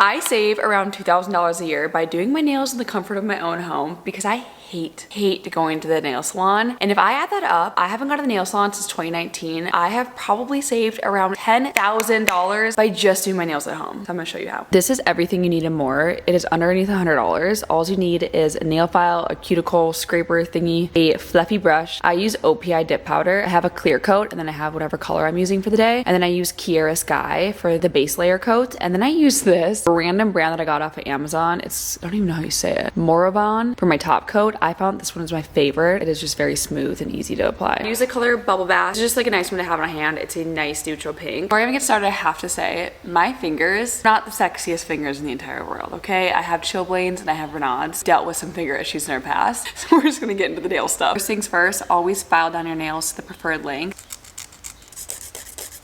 I save around $2,000 a year by doing my nails in the comfort of my own home because I hate going to the nail salon. And if I add that up, I haven't gone to the nail salon since 2019. I have probably saved around $10,000 by just doing my nails at home. So I'm gonna show you how. This is everything you need and more. It is underneath $100. All you need is a nail file, a cuticle scraper thingy, a fluffy brush. I use OPI dip powder. I have a clear coat, and then I have whatever color I'm using for the day. And then I use Kiara Sky for the base layer coat. And then I use this random brand that I got off of Amazon. I don't even know how you say it. Moravon for my top coat. I found this one is my favorite. It is just very smooth and easy to apply. I use the color Bubble Bath. It's just like a nice one to have on hand. It's a nice neutral pink. Before I even get started, I have to say, my fingers, not the sexiest fingers in the entire world, okay? I have chilblains and I have Raynaud's. Dealt with some finger issues in our past. So we're just gonna get into the nail stuff. First things first, always file down your nails to the preferred length.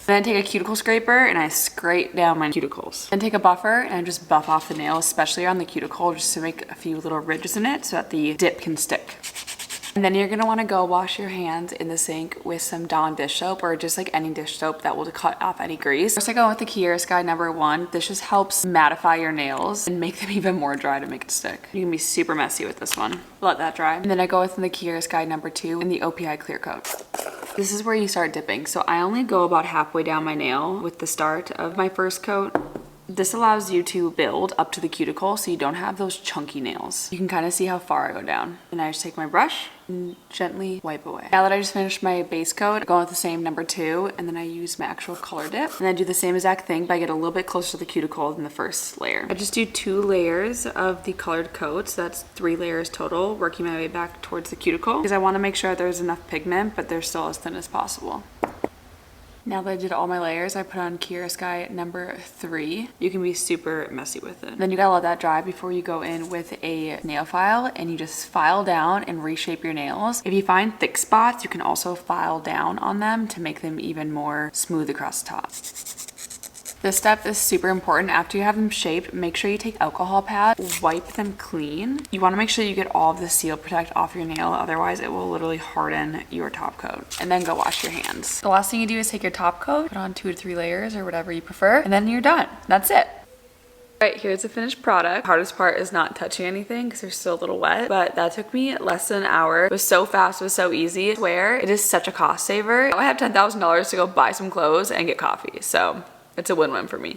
Then I take a cuticle scraper and I scrape down my cuticles. Then take a buffer and I just buff off the nail, especially on the cuticle, just to make a few little ridges in it so that the dip can stick. And then you're gonna wanna go wash your hands in the sink with some Dawn dish soap or just like any dish soap that will cut off any grease. First I go with the Kiara Sky #1. This just helps mattify your nails and make them even more dry to make it stick. You can be super messy with this one. Let that dry. And then I go with the Kiara Sky #2 in the OPI clear coat. This is where you start dipping. So I only go about halfway down my nail with the start of my first coat. This allows you to build up to the cuticle so you don't have those chunky nails. You can kind of see how far I go down. And I just take my brush and gently wipe away. Now that I just finished my base coat, I go with the same #2 and then I use my actual color dip. And I do the same exact thing, but I get a little bit closer to the cuticle than the first layer. I just do 2 layers of the colored coat, so that's 3 layers total, working my way back towards the cuticle because I want to make sure there's enough pigment, but they're still as thin as possible. Now that I did all my layers, I put on Kiara Sky #3. You can be super messy with it. Then you gotta let that dry before you go in with a nail file and you just file down and reshape your nails. If you find thick spots, you can also file down on them to make them even more smooth across the top. This step is super important. After you have them shaped, make sure you take alcohol pad, wipe them clean. You wanna make sure you get all of the Seal Protect off your nail, otherwise it will literally harden your top coat. And then go wash your hands. The last thing you do is take your top coat, put on 2 to 3 layers or whatever you prefer, and then you're done. That's it. Alright, here's the finished product. Hardest part is not touching anything because they're still a little wet, but that took me less than an hour. It was so fast, it was so easy. I swear, it is such a cost saver. I have $10,000 to go buy some clothes and get coffee, so it's a win-win for me.